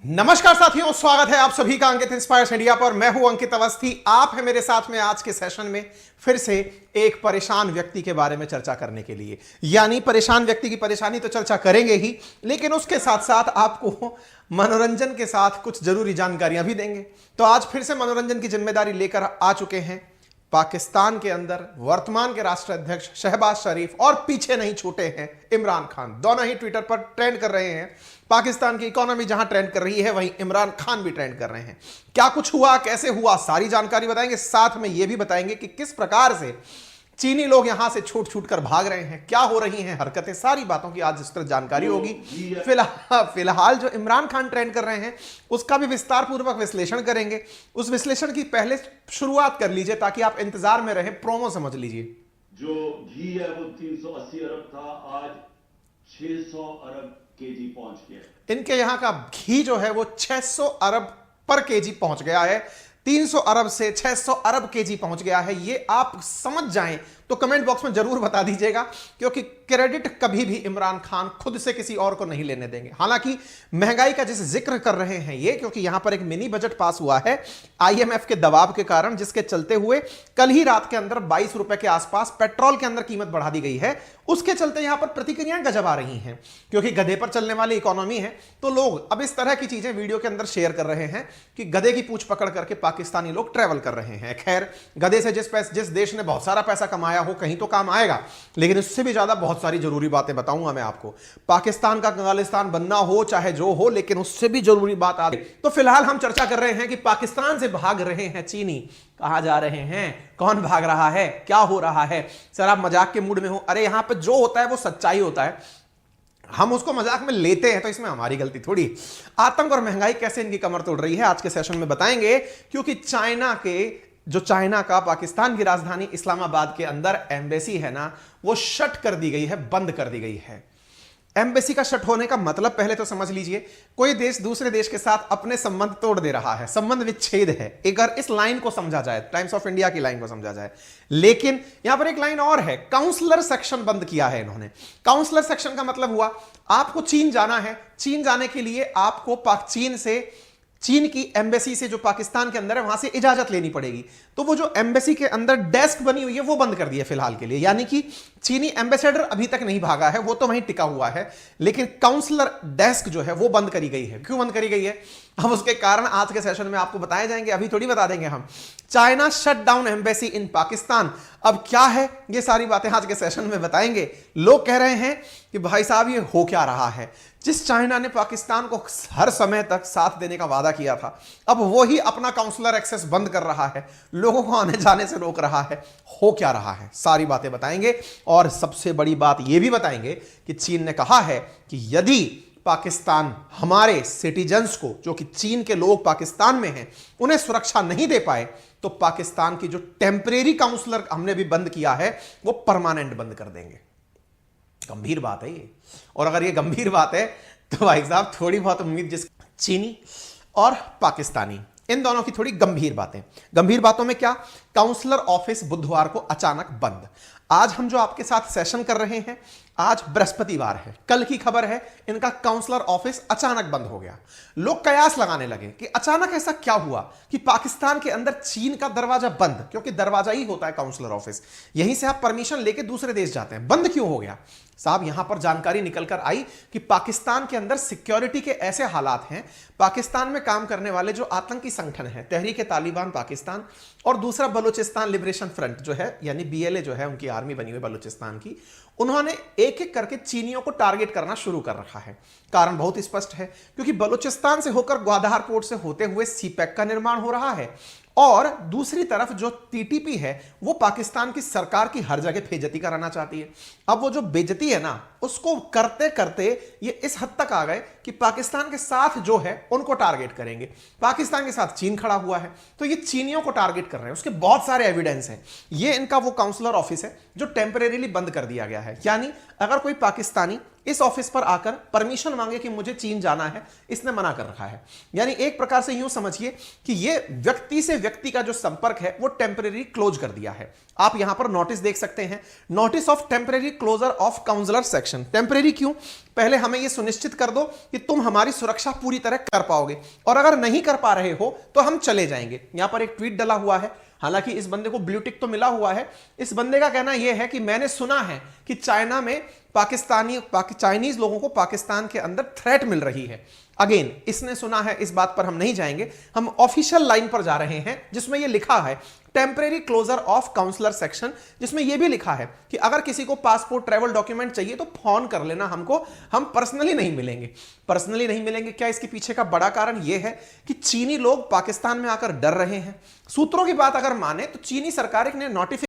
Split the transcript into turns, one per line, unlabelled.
नमस्कार साथियों, स्वागत है आप सभी का अंकित इंस्पायर्स इंडिया पर। मैं हूं अंकित अवस्थी। आप हैं मेरे साथ में आज के सेशन में फिर से एक परेशान व्यक्ति के बारे में चर्चा करने के लिए। यानी परेशान व्यक्ति की परेशानी तो चर्चा करेंगे ही, लेकिन उसके साथ साथ आपको मनोरंजन के साथ कुछ जरूरी जानकारियां भी देंगे। तो आज फिर से मनोरंजन की जिम्मेदारी लेकर आ चुके हैं पाकिस्तान के अंदर वर्तमान के राष्ट्राध्यक्ष शहबाज शरीफ, और पीछे नहीं छूटे हैं इमरान खान। दोनों ही ट्विटर पर ट्रेंड कर रहे हैं। पाकिस्तान की इकोनॉमी जहां ट्रेंड कर रही है, वहीं इमरान खान भी ट्रेंड कर रहे हैं। क्या कुछ हुआ, कैसे हुआ, सारी जानकारी बताएंगे। साथ में यह भी बताएंगे कि किस प्रकार से चीनी लोग यहां से छूट छूट कर भाग रहे हैं, क्या हो रही हैं हरकतें, सारी बातों की आज विस्तृत जानकारी होगी। फिलहाल जो इमरान खान ट्रेंड कर रहे हैं उसका भी विस्तार पूर्वक विश्लेषण करेंगे। उस विश्लेषण की पहले शुरुआत कर लीजिए ताकि आप इंतजार में रहें, प्रोमो समझ लीजिए।
जो घी है वो 380 अरब था, आज 600 अरब केजी पहुंच गया।
इनके यहां का घी जो है वो 600 अरब पर केजी पहुंच गया है। 300 अरब से 600 अरब केजी पहुंच गया है। ये आप समझ जाएं तो कमेंट बॉक्स में जरूर बता दीजिएगा, क्योंकि क्रेडिट कभी भी इमरान खान खुद से किसी और को नहीं लेने देंगे। हालांकि महंगाई का जिस जिक्र कर रहे हैं ये, क्योंकि यहां पर एक मिनी बजट पास हुआ है आईएमएफ के दबाव के कारण, जिसके चलते हुए कल ही रात के अंदर 22 रुपए के आसपास पेट्रोल के अंदर कीमत बढ़ा दी गई है। उसके चलते यहां पर प्रतिक्रियाएं गजब आ रही हैं, क्योंकि गधे पर चलने वाली इकोनॉमी है। तो लोग अब इस तरह की चीजें वीडियो के अंदर शेयर कर रहे हैं कि गधे की पूंछ पकड़ करके पाकिस्तानी लोग ट्रेवल कर रहे हैं। खैर, गधे से जिस देश ने बहुत सारा पैसा कमाया हो कहीं तो काम आएगा, लेकिन उससे भी ज्यादा बहुत सारी जरूरी बातें बताऊंगा मैं आपको। पाकिस्तान का खालिस्तान बनना हो चाहे जो हो, लेकिन उससे भी जरूरी बात आ गई। तो फिलहाल हम चर्चा कर रहे हैं कि पाकिस्तान से भाग रहे हैं चीनी। कहां जा रहे हैं, कौन भाग रहा है, क्या हो रहा है। सर आप मजाक के मूड में हो, अरे यहां पर जो होता है वो सच्चाई होता है, हम उसको मजाक में लेते हैं, तो इसमें हमारी गलती थोड़ी। आतंक और महंगाई कैसे इनकी कमर तोड़ रही है आज के सेशन में बताएंगे, क्योंकि चाइना का पाकिस्तान की राजधानी इस्लामाबाद के अंदर एम्बेसी है ना, वो शट कर दी गई है, बंद कर दी गई है। एम्बेसी का शट होने का मतलब पहले तो समझ लीजिए, कोई देश दूसरे देश के साथ अपने संबंध तोड़ दे रहा है, संबंध विच्छेद है। अगर इस लाइन को समझा जाए, टाइम्स ऑफ इंडिया की लाइन को समझा जाए। लेकिन यहां पर एक लाइन और है, काउंसलर सेक्शन बंद किया है इन्होंने। काउंसलर सेक्शन का मतलब हुआ आपको चीन जाना है, चीन जाने के लिए आपको चीन की एम्बेसी से जो पाकिस्तान के अंदर है वहां से इजाजत लेनी पड़ेगी। तो वो जो एम्बेसी के अंदर डेस्क बनी हुई है वो बंद कर दी है फिलहाल के लिए। यानी कि चीनी एम्बेसडर अभी तक नहीं भागा है, वो तो वहीं टिका हुआ है, लेकिन काउंसलर डेस्क जो है वो बंद करी गई है। क्यों बंद करी गई है, अब उसके कारण आज के सेशन में आपको बताए जाएंगे, अभी थोड़ी बता देंगे हम। China shut down embassy in Pakistan. अब क्या है, ये सारी बातें आज के सेशन में बताएंगे। लोग कह रहे हैं कि भाई साहब ये हो क्या रहा है। जिस चाइना ने पाकिस्तान को हर समय तक साथ देने का वादा किया था, अब वो ही अपना काउंसलर एक्सेस बंद कर रहा है, लोगों को आने जाने से रोक रहा है। हो क्या रहा है, सारी बातें बताएंगे। और सबसे बड़ी बात यह भी बताएंगे कि चीन ने कहा है कि यदि पाकिस्तान हमारे सिटीजन्स को, जो कि चीन के लोग पाकिस्तान में हैं, उन्हें सुरक्षा नहीं दे पाए, तो पाकिस्तान की जो टेम्परेरी काउंसलर हमने भी बंद किया है वो परमानेंट बंद कर देंगे। गंभीर बात है ये। और अगर ये गंभीर बात है तो भाई साहब थोड़ी बहुत उम्मीद, जिस चीनी और पाकिस्तानी, इन दोनों की थोड़ी गंभीर बातें। गंभीर बातों में क्या, काउंसलर ऑफिस बुधवार को अचानक बंद। आज हम जो आपके साथ सेशन कर रहे हैं, आज बृहस्पतिवार है, कल की खबर है इनका काउंसलर ऑफिस अचानक बंद हो गया। लोग कयास लगाने लगे कि अचानक ऐसा क्या हुआ कि पाकिस्तान के अंदर चीन का दरवाजा बंद, क्योंकि दरवाजा ही होता है काउंसलर ऑफिस, यहीं से आप परमिशन लेके दूसरे देश जाते हैं, बंद क्यों हो गया। साहब यहां पर जानकारी निकल कर आई कि पाकिस्तान के अंदर सिक्योरिटी के ऐसे हालात हैं, पाकिस्तान में काम करने वाले जो आतंकी संगठन है, तहरीक तालिबान पाकिस्तान और दूसरा बलूचिस्तान लिबरेशन फ्रंट जो है, यानी बीएलए जो है, उनकी आर्मी बनी हुई बलूचिस्तान की, उन्होंने एक एक करके चीनियों को टारगेट करना शुरू कर रखा है। कारण बहुत स्पष्ट है, क्योंकि बलूचिस्तान से होकर ग्वादहार पोर्ट से होते हुए सीपैक का निर्माण हो रहा है, और दूसरी तरफ जो टीटीपी है वो पाकिस्तान की सरकार की हर जगह बेइज्जती कराना चाहती है। अब वो जो बेइज्जती है ना, उसको करते करते ये इस हद तक आ गए कि पाकिस्तान के साथ जो है उनको टारगेट करेंगे। पाकिस्तान के साथ चीन खड़ा हुआ है, तो ये चीनियों को टारगेट कर रहे हैं। उसके बहुत सारे एविडेंस हैं। ये इनका वो काउंसलर ऑफिस है जो टेम्परेरीली बंद कर दिया गया है। यानी अगर कोई पाकिस्तानी इस ऑफिस पर आकर परमिशन मांगे कि मुझे चीन जाना है, इसने मना कर रखा है। यानी एक प्रकार से यूं समझिए कि यह व्यक्ति से व्यक्ति का जो संपर्क है वो टेम्परेरी क्लोज कर दिया है। आप यहां पर नोटिस देख सकते हैं, notice of temporary closure of consular section. Temporary क्यों? पहले हमें यह सुनिश्चित कर दो कि तुम हमारी सुरक्षा पूरी तरह कर पाओगे, और अगर नहीं कर पा रहे हो तो हम चले जाएंगे। यहां पर एक ट्वीट डला हुआ है, हालांकि इस बंदे को ब्लू टिक तो मिला हुआ है। इस बंदे का कहना यह है कि मैंने सुना है कि चाइना में चाइनीज लोगों को पाकिस्तान के अंदर थ्रेट मिल रही है। अगेन, इसने सुना है, इस बात पर हम नहीं जाएंगे, हम ऑफिशियल लाइन पर जा रहे हैं जिसमें यह लिखा है temporary closure of consular section, जिसमें यह भी लिखा है कि अगर किसी को पासपोर्ट ट्रैवल डॉक्यूमेंट चाहिए तो फोन कर लेना हमको, हम पर्सनली नहीं मिलेंगे। पर्सनली नहीं मिलेंगे, क्या इसके पीछे का बड़ा कारण यह है कि चीनी लोग पाकिस्तान में आकर डर रहे हैं। सूत्रों की बात अगर माने तो चीनी सरकार ने नोटिफिकेशन